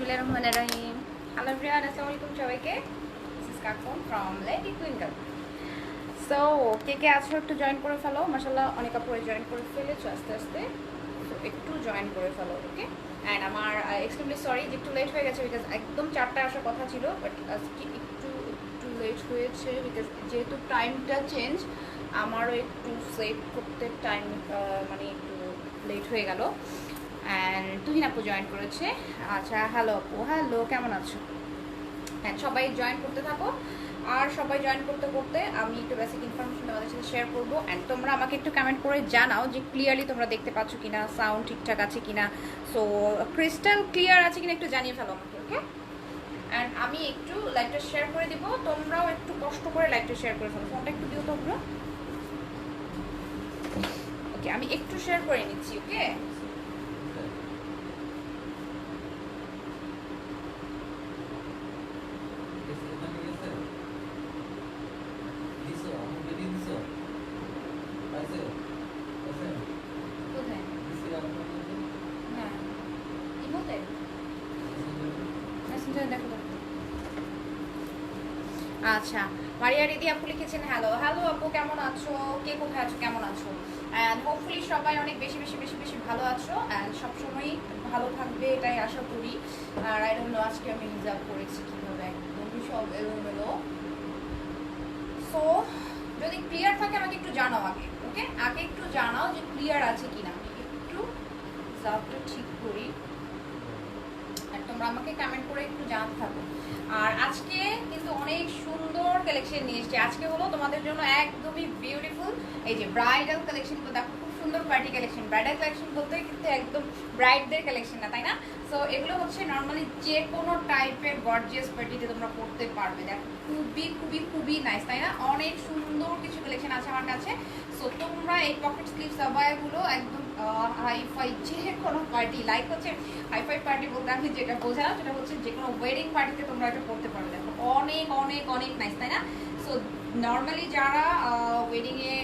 বিসমিল্লাহির রহমানির রহিম। Hello everyone, আসসালামু আলাইকুম সবাইকে। This is Kakon from Lady Twinkle. So কে কে আছো একটু জয়েন করে ফেলো। মাশাআল্লাহ অনেক আপুরে জয়েন করে ফেলেছো আস্তে আস্তে। সো একটু জয়েন করে ফেলো, ওকে। অ্যান্ড আমার এক্সট্রিমলি সরি যে একটু লেট হয়ে গেছে, বিকজ একদম 4টায় আসার কথা ছিল, বাট আজকে একটু লেট হয়েছে বিকজ যেহেতু টাইমটা চেঞ্জ, আমারও একটু সেভ করতে টাইম মানে একটু লেট হয়ে গেল। অ্যান্ড তুহিন আপু জয়েন করেছে। আচ্ছা, হ্যালো আপু, হ্যালো, কেমন আছো? হ্যাঁ, সবাই জয়েন করতে থাকো। আর সবাই জয়েন করতে করতে আমি একটু বেসিক ইনফরমেশন তোমাদের সাথে শেয়ার করবো। অ্যান্ড তোমরা আমাকে একটু কমেন্ট করে জানাও যে ক্লিয়ারলি তোমরা দেখতে পাচ্ছ কিনা, সাউন্ড ঠিকঠাক আছে কিনা, সো ক্রিস্টাল ক্লিয়ার আছে কিনা একটু জানিয়ে ফেলো আমাকে, ওকে। অ্যান্ড আমি একটু লাইভটা শেয়ার করে দিব, তোমরাও একটু কষ্ট করে লাইভটা শেয়ার করে ফেলো। ফোনটা একটু দিও তোমরা, ওকে। আমি একটু শেয়ার করে নিচ্ছি, ওকে। আচ্ছা, মারিয়া রিদি আপু লিখেছেন হ্যালো। হ্যালো আপু, কেমন আছো? কে কোথায় আছো, কেমন আছো? অ্যান্ড হোপফুলি সবাই অনেক বেশি বেশি বেশি বেশি ভালো আছো অ্যান্ড সবসময়ই ভালো থাকবে এটাই আশা করি। আর আই ডোন্ট নো আজকে আমি রিজার্ভ করেছি কীভাবে, একদমই সব এলোমেলো। সো যদি ক্লিয়ার থাকে আমাকে একটু জানাও আগে, ওকে। আগে একটু জানাও যে ক্লিয়ার আছে কিনা, আমি একটু রিজার্ভটা ঠিক করি। আর তোমরা আমাকে কমেন্ট করে একটু জানাতে থাকো। আর আজকে কিন্তু অনেক সুন্দর কালেকশন নিয়ে এসেছি। আজকে হলো তোমাদের জন্য একদমই বিউটিফুল এই যে ব্রাইডাল কালেকশনগুলো দেখো, খুব সুন্দর পার্টি কালেকশন। ব্রাইডাল কালেকশন বলতে কিন্তু একদম ব্রাইডদের কালেকশন না, তাই না? সো এগুলো হচ্ছে নর্মালি যে কোনো টাইপের গর্জিয়াস পার্টিতে তোমরা করতে পারবে। দেখো খুবই খুবই খুবই নাইস, তাই না? অনেক সুন্দর কিছু কালেকশন আছে আমার কাছে। সো তোমরা এই পকেট স্লিভস আবায়াগুলো একদম হাইফাই যে কোনো পার্টি, লাইক হচ্ছে হাইফাই পার্টি বলতে আমি যেটা বোঝালাম সেটা হচ্ছে যে কোনো ওয়েডিং পার্টিতে তোমরা এটা করতে পারবে। দেখো অনেক অনেক অনেক নাইস, তাই না? সো নর্মালি যারা ওয়েডিংয়ে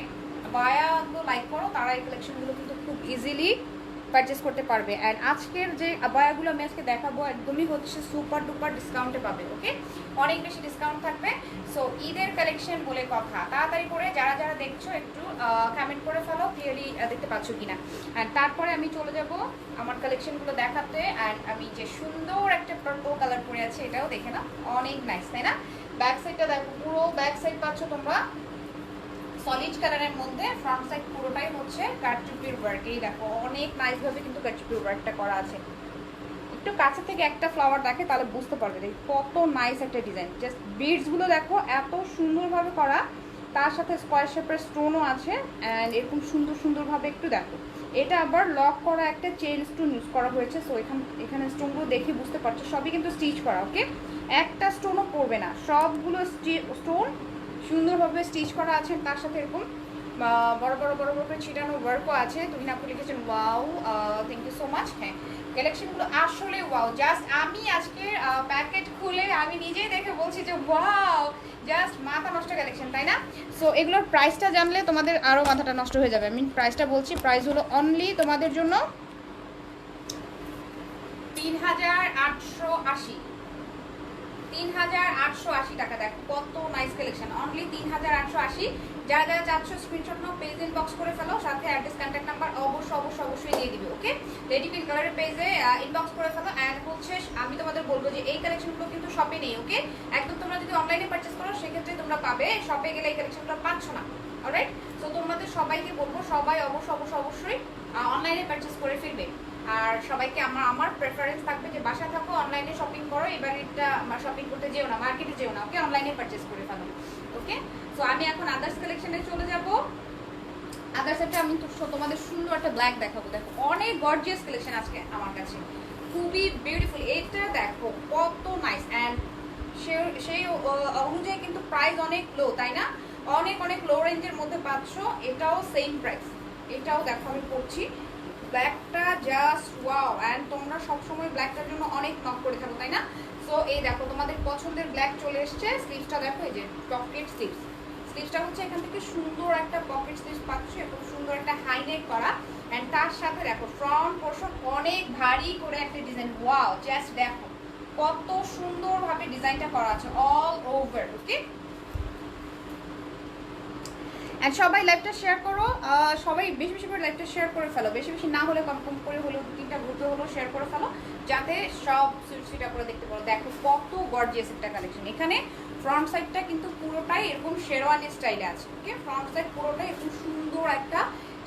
আবায়াগুলো লাইক করো তারা এই কালেকশনগুলো কিন্তু খুব ইজিলি পারচেস করতে পারবে। অ্যান্ড আজকের যে আবায়াগুলো আমি আজকে দেখাবো একদমই হচ্ছে সুপার ডুপার ডিসকাউন্টে পাবে, ওকে। অনেক বেশি ডিসকাউন্ট থাকবে। সো ঈদের কালেকশন বলে কথা, তাড়াতাড়ি করে যারা যারা দেখছো একটু কমেন্ট করে ফেলো ক্লিয়ারলি দেখতে পাচ্ছ কিনা। অ্যান্ড তারপরে আমি চলে যাব আমার কালেকশনগুলো দেখাতে। অ্যান্ড আমি যে সুন্দর একটা পার্পল কালার পরে আছে এটাও দেখে না, অনেক নাইস, তাই না? ব্যাক সাইডটা দেখো, পুরো ব্যাক সাইড পাচ্ছ তোমরা সলিড কালারের মধ্যে। ফ্রন্ট সাইড পুরোটাই হচ্ছে কারচুপির ওয়ার্ক। এই দেখো অনেক নাইস ভাবে কিন্তু কারচুপির ওয়ার্কটা করা আছে। একটু কাছে থেকে একটা ফ্লাওয়ার দেখে তাহলে বুঝতে পারবে দেখি কত নাইস একটা ডিজাইন। জাস্ট বিডসগুলো দেখো এত সুন্দরভাবে করা, তার সাথে স্কোয়ার শেপের স্টোনও আছে। অ্যান্ড এরকম সুন্দর সুন্দরভাবে একটু দেখো, এটা আবার লক করা একটা চেইন স্টোন ইউজ করা হয়েছে। সো এখানে স্টোনগুলো দেখে বুঝতে পারছো সবই কিন্তু স্টিচ করা, ওকে। একটা স্টোনও পড়বে না, সবগুলো স্টোন সুন্দরভাবে স্টিচ করা আছে। তার সাথে এরকম বড় বড় বড় বড় করে ছিটানো ওয়ার্কও আছে। তুমি আপনি লিখেছেন wow, thank you so much. হ্যাঁ, কালেকশনগুলো আসলে ওয়াও। জাস্ট আমি আজকে প্যাকেট খুলে আমি নিজেই দেখে বলছি যে ওয়াও, জাস্ট মাথা নষ্ট কালেকশন, তাই না? সো এগুলোর প্রাইসটা জানলে তোমাদের আরও মাথাটা নষ্ট হয়ে যাবে। আমি প্রাইসটা বলছি, প্রাইস হলো অনলি তোমাদের জন্য ৩,৮৮০। ৩,৮৮০ টাকা। দেখো কত নাইস কালেকশন, অনলি ৩,৮৮০। যারা যারা চাচ্ছ স্ক্রিনশট নাও, পেজ ইনবক্স করে ফেলো, সাথে অ্যাড্রেস কন্ট্যাক্ট নাম্বার অবশ্যই দিয়ে দিবে, ওকে। রেডি পিঙ্ক কালারের পেজে ইনবক্স করে ফেলো। অ্যান্ড হচ্ছে আমি তোমাদের বলবো যে এই কালেকশনগুলো কিন্তু শপে নেই, ওকে। একদম তোমরা যদি অনলাইনে পারচেস করো সেক্ষেত্রে তোমরা পাবে, শপে গেলে এই কালেকশনগুলো পাচ্ছ না, অলরাইট। সো তোমাদের সবাইকে বলবো সবাই অবশ্যই অনলাইনে পারচেস করে ফেলবে। আর সবাইকে আমার প্রেফারেন্স থাকবে যে বাসা থাকো, অনলাইনে শপিং করো। এবার এটা শপিং করতে যেও না, মার্কেটে যেও না, ওকে। অনলাইনে পারচেস করে ফেলো, ওকে। সো আমি এখন আদার্স কালেকশনে চলে যাব। আদার্সটা আমি তোমাদের সুন্দর একটা ব্ল্যাক দেখাবো। দেখো অনেক গর্জিয়াস কালেকশন আজকে আমার কাছে, খুবই বিউটিফুল। এটা দেখো কত নাইস। অ্যান্ড সেই অনুযায়ী কিন্তু প্রাইস অনেক লো, তাই না? অনেক অনেক লো রেঞ্জের মধ্যে পাচ্ছ। এটাও সেম প্রাইস। এটাও দেখো আমি পড়ছি, ব্ল্যাকটা জাস্ট ওয়াও। অ্যান্ড তোমরা সবসময় ব্ল্যাকটার জন্য অনেক নক করে থাকো, তাই না? সো এই দেখো তোমাদের পছন্দের ব্ল্যাক চলে এসছে। স্লিভসটা দেখো, এই যে পকেট স্লিভস। স্লিভসটা হচ্ছে এখান থেকে সুন্দর একটা পকেট স্লিভস পাচ্ছ, এবং সুন্দর একটা হাই নেক করা। অ্যান্ড তার সাথে দেখো ফ্রন্ট পোর্শন অনেক ভারী করে একটা ডিজাইন, ওয়াও। জাস্ট দেখো কত সুন্দরভাবে ডিজাইনটা করা আছে অল ওভার। ওকে, অ্যান্ড সবাই লাইভটা শেয়ার করো, সবাই বেশি বেশি করে লাইভটা শেয়ার করে ফেলো, বেশি বেশি না হলে কম কম করে হলেও 2-3টা গ্রুপে হলেও শেয়ার করে ফেলো, যাতে সব সুইটা করে দেখতে পারো। দেখো কত গর্জিয়াস একটা কালেকশন। এখানে ফ্রন্ট সাইডটা কিন্তু পুরোটাই এরকম শেরওয়ানি স্টাইলে আছে। ওকে, ফ্রন্ট সাইড পুরোটাই এরকম সুন্দর একটা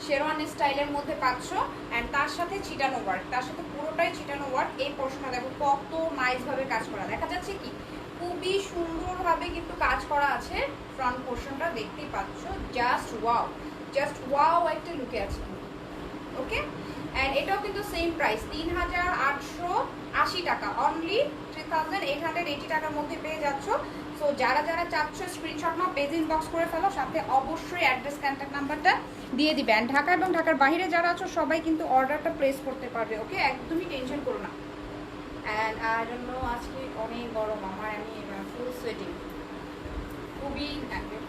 শেরওয়ানি স্টাইলের মধ্যে পাচ্ছ, অ্যান্ড তার সাথে ছিটানো ওয়ার্ক, তার সাথে পুরোটাই ছিটানো ওয়ার্ক। এই পোর্শনটা দেখো কত নাইসভাবে কাজ করা, দেখা যাচ্ছে কি খুবই সুন্দরভাবে কিন্তু কাজ করা আছে। ফ্রন্ট পোর্শনটা দেখতেই পাচ্ছ, জাস্ট ওয়াও একটা লুকে আছে। ওকে, অ্যান্ড এটাও কিন্তু সেম প্রাইস 3880 টাকা, অনলি 3880 টাকার মধ্যে পেয়ে যাচ্ছ। সো যারা যারা চাচ্ছ স্ক্রিনশট নাও, পেজ ইনবক্স করে ফেলো, সাথে অবশ্যই অ্যাড্রেস কন্ট্যাক্ট নাম্বারটা দিয়ে দিবে। অ্যান্ড ঢাকা এবং ঢাকার বাইরে যারা আছো সবাই কিন্তু অর্ডারটা প্লেস করতে পারবে। ওকে, একদমই টেনশন করো না। অ্যান্ড আই ডোন্ট নো, আজকে অনেক গরম, আমি ফুল সোয়েটিং,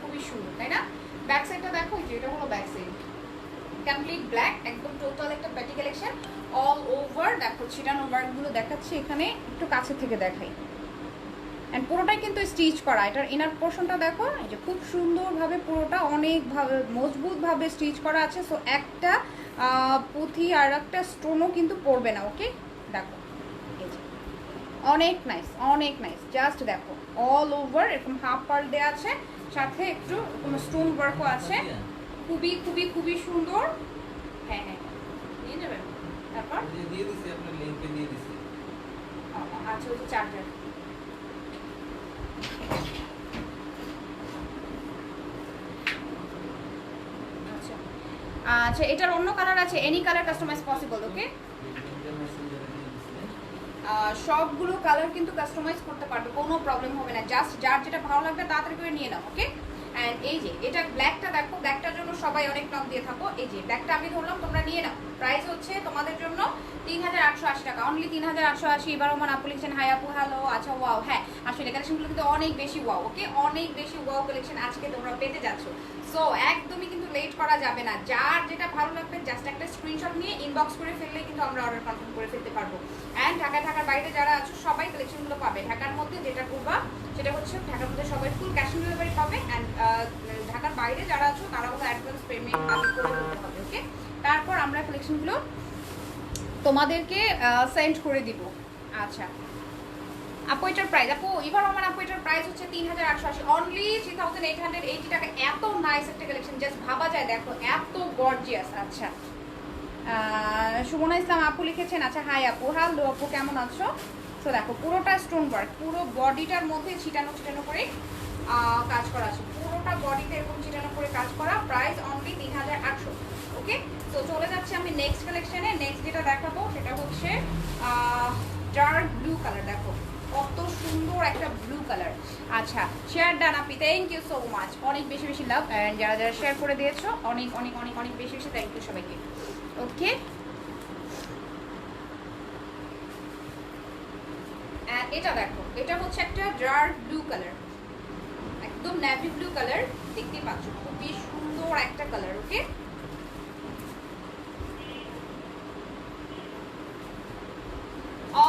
খুবই সুন্দর, তাই না? ব্যাক সাইডটা দেখো, যেটা হলো ব্যাক সাইড কমপ্লিট ব্ল্যাক, একদম টোটাল একটা প্যাটি কালেকশন অল ওভার। দেখো ছিটানো ওয়ার্কগুলো দেখাচ্ছি এখানে, একটু কাছে থেকে দেখাই। অ্যান্ড পুরোটাই কিন্তু স্টিচ করা, এটার ইনার পোর্শনটা দেখো, এই যে খুব সুন্দরভাবে পুরোটা অনেকভাবে মজবুতভাবে স্টিচ করা আছে। সো একটা পুঁথি আর একটা স্টোনও কিন্তু পড়বে না। ওকে, দেখো অনেক নাইস, অনেক নাইস, জাস্ট দেখো অল ওভার এরকম হাফ পার্ল দেওয়া আছে, সাথে একটু কোনো স্টোন ওয়ার্কও আছে, খুবই খুবই খুবই সুন্দর। হ্যাঁ হ্যাঁ, নিয়ে নেবেন। তারপর দিয়ে দিছি, আপনার লিংকে দিয়ে দিছি। আচ্ছা, ওই চার্জার। আচ্ছা আচ্ছা, এটার অন্য কালার আছে, এনি কালার কাস্টমাইজ পসিবল। ওকে, সবগুলো কালার কিন্তু কাস্টমাইজ করতে পারবে, কোনো প্রবলেম হবে না। জাস্ট যার যেটা ভালো লাগবে তাড়াতাড়ি করে নিয়ে নাও। ওকে, অ্যান্ড এই যে এটা ব্ল্যাকটা দেখো, ব্ল্যাকটার জন্য সবাই অনেক নক দিয়ে থাকো। এই যে ব্ল্যাকটা আমি ধরলাম, তোমরা নিয়ে নাও। প্রাইস হচ্ছে তোমাদের জন্য 3880 টাকা, অনলি 3880। এবার আমার আপু লিখছেন হাই আপু, হ্যালো। আচ্ছা, ওয়াও, হ্যাঁ আসলে কালেকশনগুলো কিন্তু অনেক বেশি ওয়াও। ওকে, অনেক বেশি ওয়াও কালেকশন আজকে তোমরা পেতে যাচ্ছ। সো একদমই কিন্তু লেট করা যাবে না, যার যেটা ভালো লাগবে জাস্ট একটা স্ক্রিনশট নিয়ে ইনবক্স করে ফেললেই কিন্তু আমরা অর্ডার কনফার্ম করে ফেলতে পারবো। অ্যান্ড ঢাকার বাইরে যারা আছো সবাই কালেকশনগুলো পাবে। ঢাকার মধ্যে যেটা করবা সেটা হচ্ছে, ঢাকার মধ্যে সবাই ফুল ক্যাশ অন ডেলিভারি পাবে, অ্যান্ড ঢাকার বাইরে যারা আছো তারা হলো অ্যাডভান্স পেমেন্ট আগে করে দিতে হবে। ওকে, তারপর আমরা কালেকশনগুলো তোমাদেরকে সেন্ড করে দিব। আচ্ছা আপু, এটার প্রাইস, আপু এবার আমার আপু এটার প্রাইস হচ্ছে 3880, অনলি 3880 টাকা। এত নাইস একটা কালেকশন, জাস্ট ভাবা যায়, দেখো এত গর্জিয়াস। আচ্ছা, সুমনা ইসলাম আপু লিখেছেন। আচ্ছা, হাই আপু, হ্যালো আপু, কেমন আছো? তো দেখো পুরোটা স্টোন ওয়ার্ক, পুরো বডিটার মধ্যে ছিটানো ছিটানো করে কাজ করা আছে, পুরোটা বডিতে এরকম ছিটানো করে কাজ করা। Price only 3880। ওকে, তো চলে যাচ্ছে আমি নেক্সট কালেকশনে। নেক্সট যেটা দেখাবো সেটা হচ্ছে ডার্ক ব্লু কালার। দেখো কত সুন্দর একটা ব্লু কালার। আচ্ছা, share done Api, thank you so much, অনেক বেশি বেশি লাভ। অ্যান্ড যারা যারা শেয়ার করে দিয়েছো অনেক অনেক অনেক অনেক বেশি বেশি থ্যাংক ইউ সবাইকে। ওকে, এটা দেখো, এটা হচ্ছে একটা ডার্ক ব্লু কালার, একদম নেভি ব্লু কালার, দেখতে পাচ্ছ খুবই সুন্দর একটা কালার। ওকে,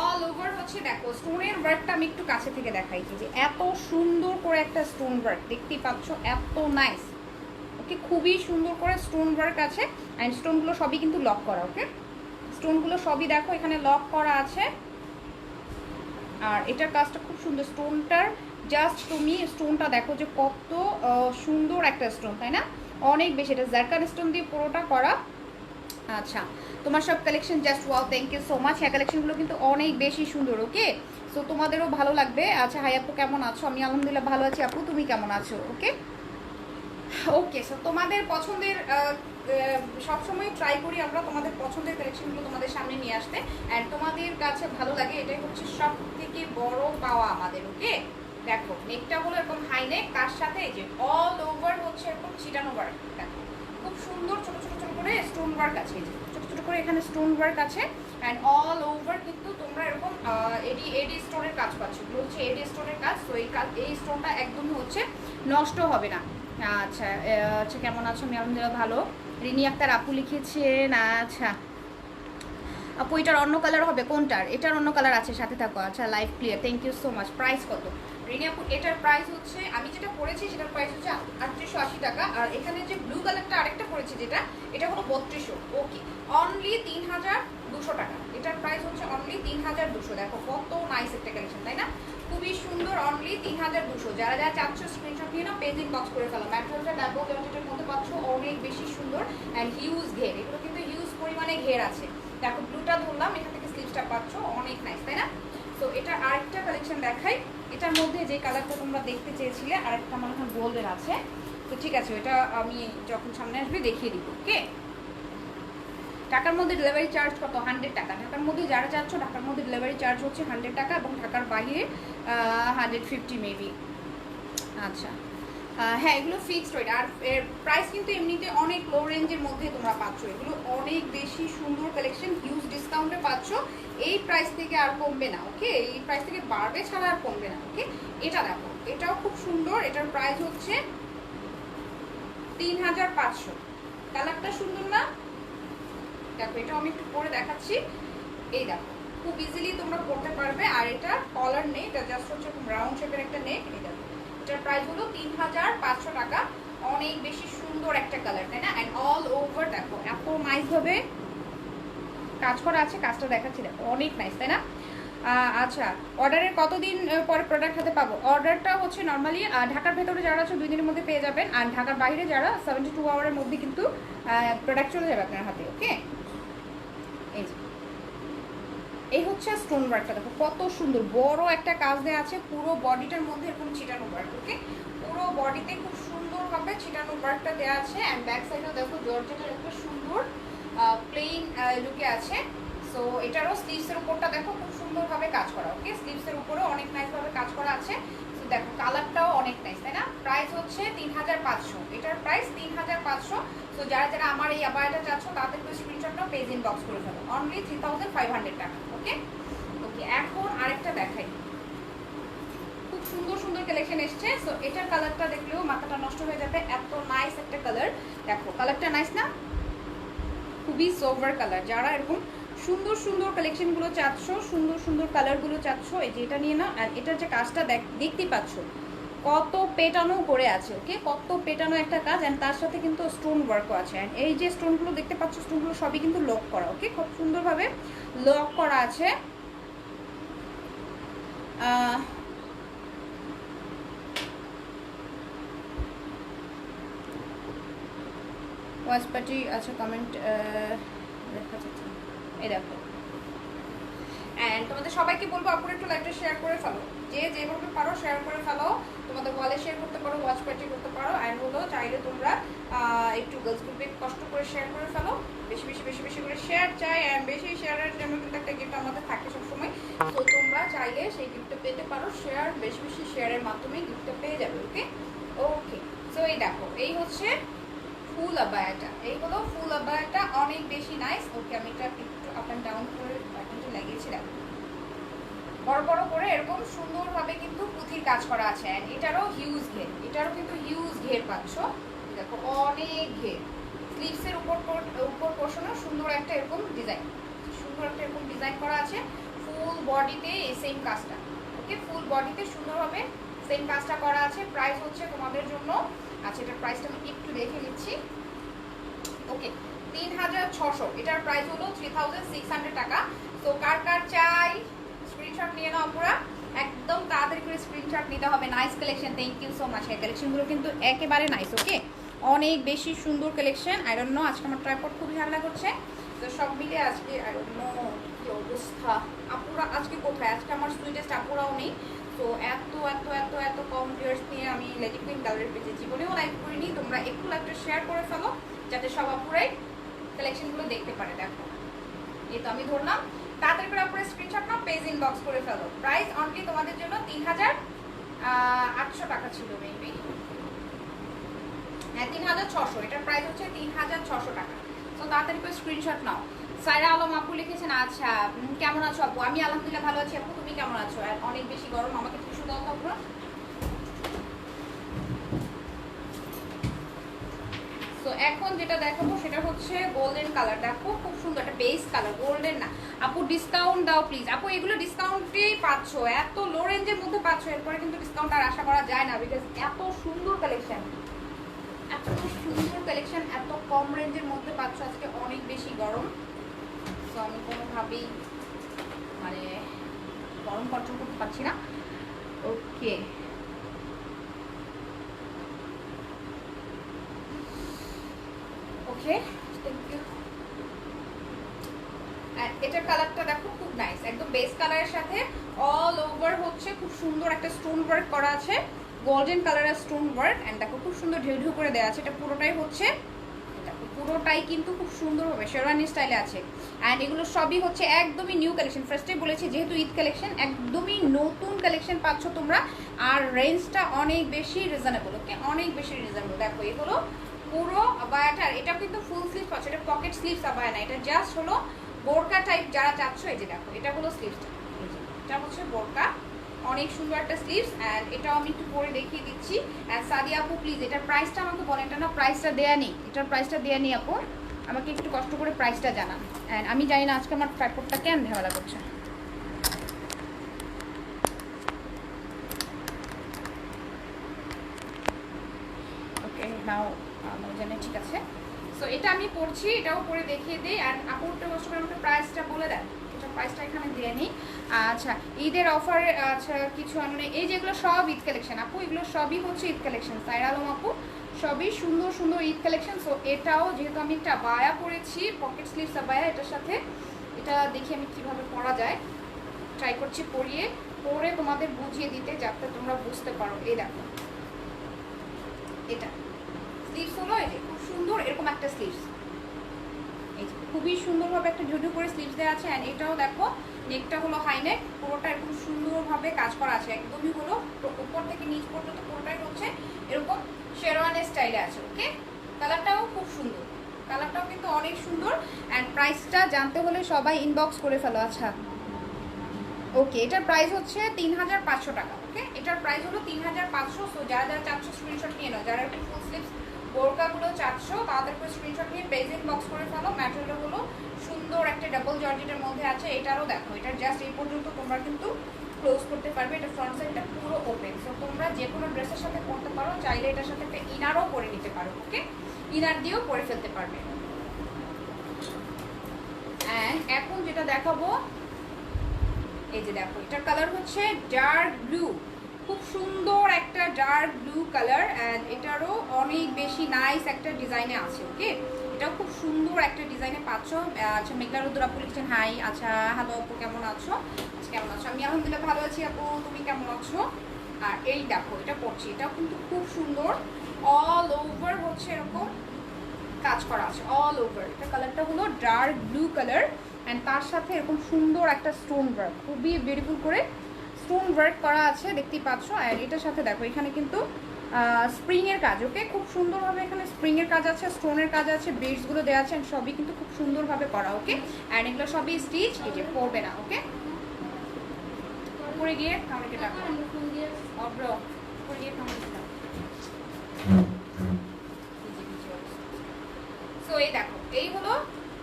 অল ওভার হচ্ছে দেখো স্টোনের ওয়ার্কটা আমি একটু কাছে থেকে দেখাই, যে এত সুন্দর করে একটা স্টোন ওয়ার্ক দেখতেই পাচ্ছ, এত নাইস। ওকে, খুবই সুন্দর করে স্টোন ওয়ার্ক আছে, অ্যান্ড স্টোনগুলো সবই কিন্তু লক করা। ওকে, স্টোনগুলো সবই দেখো এখানে লক করা আছে, আর এটার কাজটা খুব সুন্দর। স্টোনটার জাস্ট তুমি স্টোনটা দেখো যে কত সুন্দর একটা স্টোন, তাই না? অনেক বেশি, এটা জারকান স্টোন দিয়ে পুরোটা করা। আচ্ছা, তোমার সব collection just wow, thank you so much. হ্যাঁ, কালেকশনগুলো কিন্তু অনেক বেশি সুন্দর। ওকে, সো তোমাদেরও ভালো লাগবে। আচ্ছা, হাই আপু, কেমন আছো? আমি আলহামদুলিল্লাহ ভালো আছি আপু, তুমি কেমন আছো? ওকে ওকে, সো তোমাদের পছন্দের সবসময় ট্রাই করি আমরা তোমাদের পছন্দের কালেকশনগুলো তোমাদের সামনে নিয়ে আসতে, অ্যান্ড তোমাদের কাছে ভালো লাগে, এটাই হচ্ছে সব থেকে বড় পাওয়া আমাদের। ওকে, দেখো নেকটা হলো এরকম হাই নেক, তার সাথে এই যে অল ওভার হচ্ছে এরকম ছিটানো ওয়ার্ক। দেখো খুব সুন্দর ছোট ছোট ছোট করে স্টোন ওয়ার্ক আছে, এই যে ছোট ছোট করে এখানে স্টোন ওয়ার্ক আছে, অ্যান্ড অল ওভার কিন্তু তোমরা এরকম এডি স্টোনের কাজ পাচ্ছ। এগুলো হচ্ছে এডি স্টোনের কাজ, তো এই স্টোনটা একদমই হচ্ছে নষ্ট হবে না। আচ্ছা আচ্ছা, কেমন আছো? আমি আলহামদুলিল্লাহ ভালো। রিনি আক্তার আপু লিখেছেন। আচ্ছা আপু এটার অন্য কালার হবে কোনটার? এটার অন্য কালার আছে, সাথে থাকো। আচ্ছা live clear, thank you so much. Price কত রিনি আপু? এটার প্রাইস হচ্ছে, আমি যেটা পরেছি সেটার প্রাইস হচ্ছে 3880 টাকা। আর এখানে যে ব্লু কালারটা আরেকটা পরেছি যেটা, এটা হলো 3200। ওকে, অনলি 3200 টাকা। এটার প্রাইস হচ্ছে অনলি 3200। দেখো কত নাইস একটা কালেকশন, তাই না? খুবই সুন্দর, অনলি 3200। যারা যারা চাচ্ছ স্ক্রিনশট নিয়ে নাও, পেজ ইনবক্স করে ফেলো। ম্যাটেরিয়ালটা ডাবল জর্জেটের মধ্যে পাচ্ছ, অনেক বেশি সুন্দর অ্যান্ড হিউজ ঘের। এগুলো কিন্তু হিউজ পরিমাণে ঘের আছে। দেখো ব্লুটা ধরলাম, এখান থেকে স্লিভসটা পাচ্ছ, অনেক নাইস, তাই না? সো এটা আরেকটা কালেকশন দেখাই। এটার মধ্যে যে কালারটা তোমরা দেখতে চেয়েছিলে, আরেকটা আমার এখন গোল্ডের আছে। তো ঠিক আছে, এটা আমি যখন সামনে আসবে দেখিয়ে দিব। ওকে, ঢাকার মধ্যে ডেলিভারি চার্জ কত? 100 টাকা। ঢাকার মধ্যে যারা চাচ্ছ, ঢাকার মধ্যে ডেলিভারি চার্জ হচ্ছে 100 টাকা, এবং ঢাকার বাইরে 150 মেবি। আচ্ছা, হ্যাঁ এগুলো ফিক্সড রেট। আর এর প্রাইস কিন্তু এমনিতে অনেক লো রেঞ্জের মধ্যে তোমরা পাচ্ছ। এগুলো অনেক বেশি সুন্দর কালেকশন, হিউজ ডিসকাউন্টে পাচ্ছ। এই প্রাইস থেকে আর কমবে না। ওকে, এই প্রাইস থেকে বাড়বে ছাড়া আর কমবে না। ওকে, এটা দেখো, এটাও খুব সুন্দর। এটার প্রাইস হচ্ছে 3500। কালারটা সুন্দর না? দেখো এটাও আমি একটু পরে দেখাচ্ছি। এই দেখো, খুব ইজিলি তোমরা পড়তে পারবে। আর এটা কলার নেই, এটা জাস্ট হচ্ছে রাউন্ড শেপের একটা নেক। এই দেখো, এটার প্রাইস হলো 3500 টাকা। অনেক বেশি সুন্দর একটা কালার, তাই না? অ্যান্ড অল ওভার দেখো এত নাইস ভাবে কাজ করা আছে। কাজটা দেখাচ্ছি, দেখো অনেক নাইস, তাই না? আচ্ছা, অর্ডারের কতদিন পরে প্রোডাক্ট হাতে পাবো? অর্ডারটা হচ্ছে নর্মালি ঢাকার ভেতরে যারা আছে 2 দিনের মধ্যে পেয়ে যাবেন। আর ঢাকার বাইরে যারা 72 আওয়ারের মধ্যে কিন্তু প্রোডাক্ট চলে যাবে আপনার হাতে। ওকে, এই হচ্ছে স্টোন ওয়ার্কটা, দেখো কত সুন্দর বড় একটা কাজ দেওয়া আছে পুরো বডিটার মধ্যে, এরকম ছিটানো ওয়ার্ক। ওকে, পুরো বডিতে খুব সুন্দরভাবে ছিটানো ওয়ার্কটা দেওয়া আছে। অ্যান্ড ব্যাক সাইডেও দেখো জর্জেটের একটা সুন্দর প্লেন লুকে আছে। সো এটারও স্লিভসের উপরটা দেখো খুব সুন্দরভাবে কাজ করা। ওকে, স্লিভসের উপরেও অনেক নাইসভাবে কাজ করা আছে। সো দেখো কালারটাও অনেক নাইস, তাই না? প্রাইস হচ্ছে 3500। এটার প্রাইস 3500। তো যারা যারা আমার এই আবায়াটা চাচ্ছ তাদের স্ক্রিনশট নাও, পেজ ইনবক্স করে ফেলো। অনলি 3500 টাকা। ওকে ওকে, এখন আরেকটা দেখাই। খুব সুন্দর সুন্দর কালেকশন এসছে। সো এটার কালারটা দেখলেও মাথাটা নষ্ট হয়ে যাবে, এত নাইস একটা কালার। দেখো কালারটা নাইস না? খুবই সোভার কালার। যারা এরকম সুন্দর সুন্দর কালেকশনগুলো চাচ্ছ, সুন্দর সুন্দর কালারগুলো চাচ্ছ, এই যে এটা নিয়ে না। আর এটার যে কাজটা দেখতেই পাচ্ছ কত পেটানো করে আছে। ওকে, কত পেটানো একটা কাজ। অ্যান্ড তার সাথে কিন্তু স্টোন ওয়ার্কও আছে। অ্যান্ড এই যে স্টোনগুলো দেখতে পাচ্ছ, স্টোনগুলো সবই কিন্তু লক করা। ওকে, খুব সুন্দরভাবে লক করা আছে। ওয়াচ পার্টি, আচ্ছা কমেন্ট দেখা যাচ্ছে, এই দেখো। অ্যান্ড তোমাদের সবাইকে বলবো আপনারা একটু লাইভটা শেয়ার করে ফেলো, যে যেভাবে পারো শেয়ার করে ফেলো। তোমাদের ওয়ালে শেয়ার করতে পারো, ওয়াচ পার্টি করতে পারো। অ্যান্ড হলো চাইলে তোমরা একটু গার্লস গ্রুপে কষ্ট করে শেয়ার করে ফেলো। বেশি বেশি বেশি বেশি করে শেয়ার চাই। অ্যান্ড বেশি শেয়ারের জন্য কিন্তু একটা গিফট আমাদের থাকে সবসময়। তো তোমরা চাইলে সেই গিফটটা পেতে পারো। শেয়ার, বেশি বেশি শেয়ারের মাধ্যমে গিফটটা পেয়ে যাবে। ওকে ওকে, সো এই দেখো, এই হচ্ছে ফুল আবায়াটা। এই হলো ফুল আবায়াটা, অনেক বেশি নাইস। ওকে, আমি এটা একটু আপ অ্যান্ড ডাউন করে বাটনটা লাগিয়েছি। দেখো বড় বড় করে এরকম সুন্দরভাবে কিন্তু পুঁথির কাজ করা আছে। অ্যান্ড এটারও হিউজ ঘের, এটারও কিন্তু হিউজ ঘের পাচ্ছ। দেখো অনেক ঘের। স্লিভসের উপর পোর্শনও সুন্দর একটা এরকম ডিজাইন, সুন্দর একটা এরকম ডিজাইন করা আছে। ফুল বডিতে এই সেম কাজটা। ওকে, ফুল বডিতে সুন্দরভাবে সেম কাজটা করা আছে। প্রাইস হচ্ছে তোমাদের জন্য, আচ্ছা এটার প্রাইসটা আমি একটু দেখে নিচ্ছি। ওকে, 3600। এটার প্রাইস হলো 3600 টাকা। তো কার কার চাই স্ক্রিনশট নিয়ে নাও পুরা, একদম তাড়াতাড়ি করে স্ক্রিনশট নিতে হবে। Nice collection, thank you so much. এই কালেকশনগুলো কিন্তু একেবারে নাইস। ওকে, অনেক বেশি সুন্দর কালেকশন। আই ডোন্ট নো, আজকে আমার ট্রাইপড খুব ঝামেলা করছে। তো সব মিলে আজকে আই ডোন্ট নো কি অবস্থা। আপুরা আজকে কোথায়? আজকে আমার সুইটেস্ট আপুরাও নেই। তো এত এত এত এত কম ভিউয়ার্স নিয়ে আমি লেডি কুইন গ্যালারির পেজে জীবনেও লাইভ করিনি। তোমরা একটু লাইভটা শেয়ার করে ফেলো যাতে সব আপুরাই কালেকশনগুলো দেখতে পারে। দেখো এই তো আমি ধরলাম, তাড়াতাড়ি করে আপনারা স্ক্রিনশট নাও, পেজ ইনবক্স করে ফেলো। প্রাইস অনলি তোমাদের জন্য 3800 টাকা ছিল মেবি, হ্যাঁ 3600। এটার প্রাইস হচ্ছে 3600 টাকা। তো তাড়াতাড়ি করে স্ক্রিনশট নাও। সাইরা আলম আপু লিখেছেন, আচ্ছা কেমন আছো আপু? আমি আলহামদুলিল্লাহ ভালো আছি আপু, তুমি কেমন আছো? আর অনেক বেশি গরম, আমাকে টিস্যু দাও তো আপুরা। তো এখন যেটা দেখাবো সেটা হচ্ছে গোল্ডেন কালার। দেখো খুব সুন্দর একটা বেস কালার, গোল্ডেন না। আপু ডিসকাউন্ট দাও প্লিজ। আপু এগুলো ডিসকাউন্টেই পাচ্ছ, এত লো রেঞ্জের মধ্যে পাচ্ছ, এরপরে কিন্তু ডিসকাউন্ট আর আশা করা যায় না, বিকজ এত সুন্দর কালেকশন, এত সুন্দর কালেকশন এত কম রেঞ্জের মধ্যে পাচ্ছ। আজকে অনেক বেশি গরম, তো আমি কোনোভাবেই মানে গরম কন্ট্রোল করতে পারছি না। ওকে, ওকে, থ্যাংক ইউ। এটার কালারটা দেখো খুব নাইস, একদম বেস কালারের সাথে অল ওভার হচ্ছে খুব সুন্দর একটা স্টোন ওয়ার্ক করা আছে, গোল্ডেন কালারের স্টোন ওয়ার্ক। এন্ড দেখো খুব সুন্দর ঢেউ ঢেউ করে দেওয়া আছে। এটা পুরোটাই হচ্ছে, পুরোটাই কিন্তু খুব সুন্দরভাবে শেরওয়ানি স্টাইলে আছে। অ্যান্ড এগুলো সবই হচ্ছে একদমই নিউ কালেকশন। ফার্স্টে বলেছি যেহেতু ঈদ কালেকশন, একদমই নতুন কালেকশন পাচ্ছ তোমরা, আর রেঞ্জটা অনেক বেশি রিজনেবল। ওকে, অনেক বেশি রিজনেবল। দেখো এগুলো পুরো আবায়াটার, এটা কিন্তু ফুল স্লিভস পাচ্ছ, এটা পকেট স্লিভস আবায়া না, এটা জাস্ট হলো বোরকা টাইপ যারা চাচ্ছ। এই যে দেখো এটা হলো স্লিভসটা, এটা হচ্ছে বোরকা, অনেক সুন্দর একটা স্লিভস। অ্যান্ড এটাও আমি একটু পরে দেখিয়ে দিচ্ছি। অ্যান্ড সাদিয়া আপু প্লিজ এটার প্রাইসটা আমাকে বলেন। এটা না প্রাইসটা দেয়া নেই, এটার প্রাইসটা দেয়া নেই আপু, আমাকে একটু কষ্ট করে প্রাইসটা জানান। অ্যান্ড আমি জানি না আজকে আমার ট্রাইপডটা কেন ঝামেলা করছে। ওকে নাও আমার জানে, ঠিক আছে। সো এটা আমি পড়ছি, এটাও পরে দেখিয়ে দিই। অ্যান্ড আপুরটা কষ্ট করে আমাকে প্রাইসটা বলে দেন, এটা প্রাইসটা এখানে দিয়ে নিই। আচ্ছা ঈদের অফারে আচ্ছা কিছু আনুন, এই যেগুলো সব ঈদ কালেকশন আপু, এগুলো সবই হচ্ছে ঈদ কালেকশন। সাইরা আলম আপু সবই সুন্দর সুন্দর ঈদ কালেকশন। সো এটাও যেহেতু আমি একটা আবায়া পরেছি, পকেট স্লিভস আবায়া, এটার সাথে এটা দেখি আমি কিভাবে পরা যায়, ট্রাই করছি পরিয়ে, পরে তোমাদের বুঝিয়ে দিতে যাতে তোমরা বুঝতে পারো। এই দেখো এটা স্লিভস হলো, এই যে খুব সুন্দর এরকম একটা স্লিভস, এই যে খুবই সুন্দরভাবে একটা ঝুঝু করে স্লিভস দেওয়া আছে। অ্যান্ড এটাও দেখো নেকটা হলো হাই নেক, পুরোটা এরকম সুন্দরভাবে কাজ করা আছে, একদমই হলো উপর থেকে নিচ পর্যন্ত পুরোটাই হচ্ছে এরকম শেরওয়ানি স্টাইলে আছে। ওকে, কালারটাও খুব সুন্দর, কালারটাও কিন্তু অনেক সুন্দর। অ্যান্ড প্রাইসটা জানতে হলে সবাই ইনবক্স করে ফেলো। আচ্ছা ওকে, এটার প্রাইস হচ্ছে 3500 টাকা। ওকে, এটার প্রাইস হলো 3500। সো যারা যারা চাচ্ছ স্ক্রিনশট নিয়ে নাও, যারা একটু ফুল স্লিভস বোরকাগুলো চাচ্ছ তাদেরকে স্ক্রিনশট নিয়ে পেজ ইনবক্স করে ফেলো। ম্যাটেরিয়ালটা হলো সুন্দর একটা ডাবল জর্জেটের মধ্যে আছে। এটারও দেখো, এটার জাস্ট এই পর্যন্ত তোমরা কিন্তু ক্লোজ করতে পারবে, এটা ফ্রন্ট সাইডটা পুরো ওপেন। সো তোমরা যে কোনো ড্রেসের সাথে পরতে পারো, চাইলে এটার সাথে একটা ইনারও পরে নিতে পারো। ওকে, ইনার দিয়েও পরে ফেলতে পারবে। অ্যান্ড এখন যেটা দেখাবো, এই যে দেখো এটার কালার হচ্ছে ডার্ক ব্লু, খুব সুন্দর একটা ডার্ক ব্লু কালার। অ্যান্ড এটারও অনেক বেশি নাইস একটা ডিজাইনে আছে। ওকে, এটাও খুব সুন্দর একটা ডিজাইনে পাচ্ছ। আচ্ছা মেঘলা রুদ্র আপু লিখছেন হাই। আচ্ছা হ্যালো আপু, কেমন আছো? আচ্ছা কেমন আছো? আমি আলহামদুলিল্লাহ ভালো আছি আপু, তুমি কেমন আছো? আর এই দেখো এটা পড়ছি, এটাও কিন্তু খুব সুন্দর, অল ওভার হচ্ছে এরকম কাজ করা আছে, অল ওভার। এটা কালারটা হলো ডার্ক ব্লু কালার, অ্যান্ড তার সাথে এরকম সুন্দর একটা স্টোন ওয়ার্ক, খুবই বিউটিফুল করে স্টোন ওয়ার্ক করা আছে, দেখতেই পাচ্ছ। আর এটার সাথে দেখো এখানে কিন্তু স্প্রিংয়ের কাজ। ওকে, খুব সুন্দরভাবে এখানে স্প্রিংয়ের কাজ আছে, স্টোনের কাজ আছে, বিডসগুলো দেওয়া আছে, সবই কিন্তু খুব সুন্দরভাবে করা। ওকে, অ্যান্ড এগুলো সবই স্টিচ, এই যে পড়বে না। ওকে, পরে গিয়ে আমাকে ডাকো অব্র, পরে গিয়ে আমাকে ডাকো। সো এই দেখো এই হলো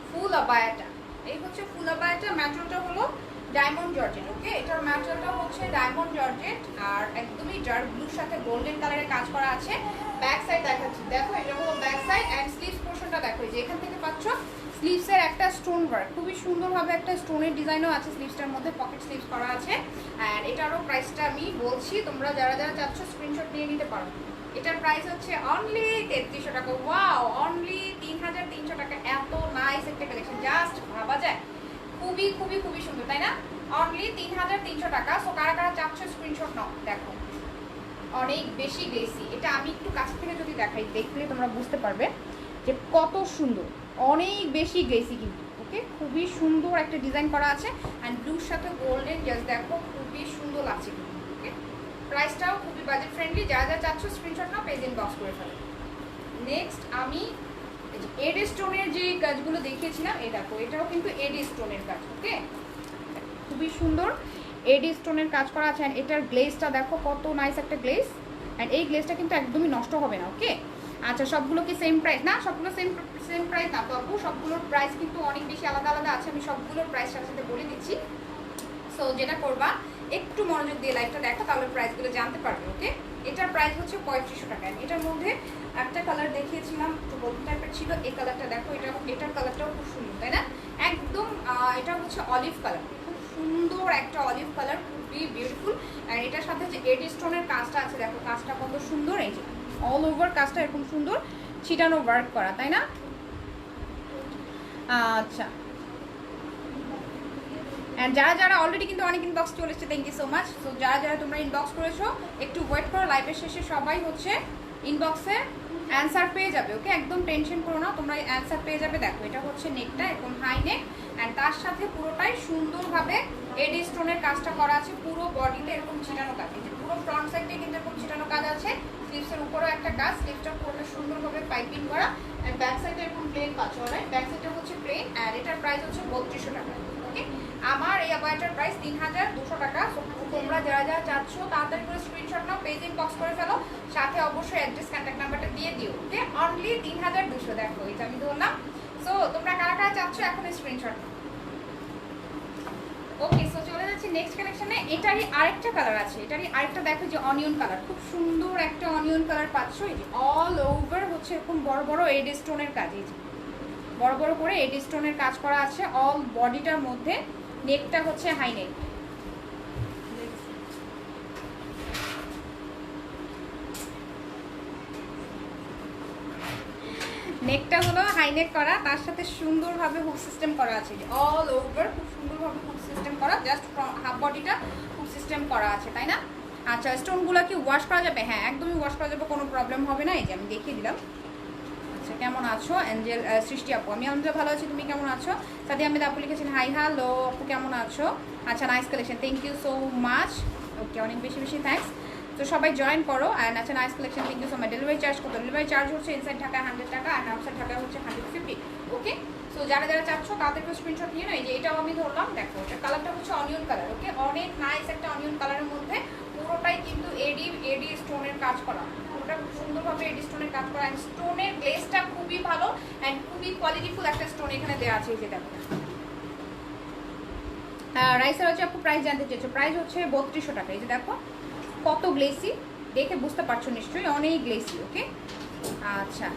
ফুল আবায়াটা, এই হচ্ছে ফুল আবায়াটা। ম্যাটেরিয়ালটা হলো ডায়মন্ড জর্জেট। ওকে, এটার ম্যাটেরিয়ালটা হচ্ছে ডায়মন্ড জর্জেট, আর একদমই ডার্ক ব্লুর সাথে গোল্ডেন কালারের কাজ করা আছে। ব্যাক সাইড দেখাচ্ছি, দেখো এটা হলো ব্যাক সাইড। অ্যান্ড স্লিভস পোর্শনটা দেখো, যে এখান থেকে পাচ্ছ স্লিভসের একটা স্টোন ওয়ার্ক, খুবই সুন্দরভাবে একটা স্টোনের ডিজাইনও আছে স্লিভসটার মধ্যে, পকেট স্লিভস করা আছে। অ্যান্ড এটারও প্রাইসটা আমি বলছি, তোমরা যারা যারা চাচ্ছ স্ক্রিনশট নিয়ে নিতে পারো। এটার প্রাইস হচ্ছে অনলি 3300 টাকা। ওয়াও, অনলি 3300 টাকা। এত নাইস একটা কালেকশন, জাস্ট ভাবা যায়, খুবই খুবই খুবই সুন্দর, তাই না? অনলি 3300 টাকা। সো কারা কারা চাচ্ছ স্ক্রিনশট নাও। দেখো অনেক বেশি গ্লেসি, এটা আমি একটু কাছ থেকে যদি দেখাই, দেখলে তোমরা বুঝতে পারবে যে কত সুন্দর, অনেক বেশি গ্লেসি কিন্তু। ওকে, খুবই সুন্দর একটা ডিজাইন করা আছে। অ্যান্ড ব্লুর সাথে গোল্ডেন, জাস্ট দেখো খুবই সুন্দর লাগছে কিন্তু। ওকে, প্রাইসটাও খুবই বাজেট ফ্রেন্ডলি। যা যা চাচ্ছ স্ক্রিনশট নাও, পেজ ইনবক্স করে ফেলো। নেক্সট আমি এড স্টোনের যে কাজগুলো দেখিয়েছিলাম, এই দেখো এটাও কিন্তু এড স্টোনের কাজ। ওকে, খুবই সুন্দর এড স্টোনের কাজ করা আছে। অ্যান্ড এটার গ্লেজটা দেখো কত নাইস একটা গ্লেজ, অ্যান্ড এই গ্লেজটা কিন্তু একদমই নষ্ট হবে না। ওকে, আচ্ছা সবগুলো কি সেম প্রাইস? না সবগুলো সেম সেম প্রাইস না তো আপু, সবগুলোর প্রাইস কিন্তু অনেক বেশি আলাদা আলাদা আছে। আমি সবগুলোর প্রাইস সাথে সাথে বলে দিচ্ছি। সো যেটা করবা একটু মনোযোগ দিয়ে লাইভটা দেখো, তাহলে প্রাইসগুলো জানতে পারবে। ওকে, এটার প্রাইস হচ্ছে 3500 টাকা। এটার মধ্যে একটা কালার দেখিয়েছিলাম একটু গোল্ডেন টাইপের ছিল, এই কালারটা দেখো, এটার কালারটাও খুব সুন্দর তাই না? একদম এটা হচ্ছে অলিভ কালার, খুব সুন্দর একটা অলিভ কালার, খুবই বিউটিফুল। আর এটার সাথে যে এডি স্টোনের কাজটা আছে দেখো, কাজটা কত সুন্দর, এই যে অল ওভার কাজটা এরকম সুন্দর ছিটানো ওয়ার্ক করা তাই না? আচ্ছা, অ্যান্ড যারা যারা অলরেডি কিন্তু অনেক ইনবক্স চলে এসেছে, thank you so much. So যারা যারা তোমরা ইনবক্স করেছো একটু ওয়েট করো, লাইভের শেষে সবাই হচ্ছে ইনবক্সে অ্যান্সার পেয়ে যাবে। ওকে, একদম টেনশন করো না, তোমরা অ্যান্সার পেয়ে যাবে। দেখো এটা হচ্ছে নেকটা এরকম হাই নেক, অ্যান্ড তার সাথে পুরোটাই সুন্দরভাবে এডি স্টোনের কাজটা করা আছে, পুরো বডিতে এরকম ছিটানো কাজ, এই যে পুরো ফ্রন্ট সাইডে কিন্তু এরকম ছিটানো কাজ আছে, স্লিভসের উপরেও একটা কাজ, স্লিভসটা পুরোটা সুন্দরভাবে পাইপিং করা, অ্যান্ড ব্যাক সাইডে এরকম প্লেন কাজ করা, ব্যাক সাইডটা হচ্ছে প্লেন, অ্যান্ড এটার প্রাইস হচ্ছে 3200 টাকা। ওকে, আমার এই অ্যাবায়াটার প্রাইস 3200 টাকা। তোমরা যারা যারা চাচ্ছ তাড়াতাড়ি করে স্ক্রিনশট নাও, পেজ ইনবক্স করে ফেলো, সাথে অবশ্যই অ্যাড্রেস কন্ট্যাক্ট নাম্বারটা দিয়ে দিও। ওকে, অনলি 3200। দেখো এই যে আমি ধরলাম। সো তোমরা কারা কারা চাচ্ছ এখন স্ক্রিনশট নাও। ওকে, সো চলে যাচ্ছি নেক্সট কালেকশনে। এটারই আরেকটা কালার আছে, এটারই আরেকটা দেখো যে অনিয়ন কালার, খুব সুন্দর একটা অনিয়ন কালার পাচ্ছ। এই যে অল ওভার হচ্ছে এরকম বড় বড় এডি স্টোনের কাজ, এই যে বড় বড় করে এডি স্টোনের কাজ করা আছে অল বডিটার মধ্যে। নেকটা হচ্ছে হাই নেক, নেকটা হলো হাই নেক করা, তার সাথে সুন্দরভাবে হুক সিস্টেম করা আছে, অল ওভার খুব সুন্দরভাবে হুক সিস্টেম করা, জাস্ট হাফ বডিটা হুক সিস্টেম করা আছে তাই না? আচ্ছা, স্টোনগুলো কি ওয়াশ করা যাবে? হ্যাঁ, একদমই ওয়াশ করা যাবে, কোনো প্রবলেম হবে না। এই যে আমি দেখিয়ে দিলাম। আচ্ছা, কেমন আছো অ্যাঞ্জেল সৃষ্টি আপু? আমি আলহামদুলিল্লাহ ভালো আছি, তুমি কেমন আছো? সাথে আমি আপু লিখেছেন হাই হ্যালো আপু, কেমন আছো? আচ্ছা, nice collection, thank you so much. Okay, অনেক বেশি বেশি থ্যাঙ্কস। তো সবাই জয়েন করো। অ্যান্ড আচ্ছা, nice collection, thank you so much. Delivery charge কত? ডেলিভারি চার্জ হচ্ছে ইনসাইড ঢাকা 100 টাকা, অ্যান্ড আউটসাইড ঢাকা হচ্ছে 150। ওকে, সো যারা যারা চাচ্ছ তাদেরকে স্ক্রিনশট নিয়ে নাও। এই যে এটাও আমি ধরলাম, দেখো এটা কালারটা হচ্ছে অনিয়ন কালার। ওকে, অনেক নাইস একটা অনিয়ন কালারের মধ্যে পুরোটাই কিন্তু এডি স্টোনের কাজ করা, পুরোটা খুব সুন্দরভাবে এডি স্টোনের কাজ করা, অ্যান্ড স্টোনের গ্লেজটা খুবই ভালো অ্যান্ড খুবই কোয়ালিটিফুল একটা স্টোন এখানে দেওয়া আছে। এই যে দেখো, রাইসের হচ্ছে আপু প্রাইস জানতে চেয়েছো, প্রাইস হচ্ছে 3200 টাকা। এই যে দেখো কত গ্লেসি, দেখে বুঝতে পারছো নিশ্চয়ই, অনেক গ্লেসি। ওকে, আচ্ছা,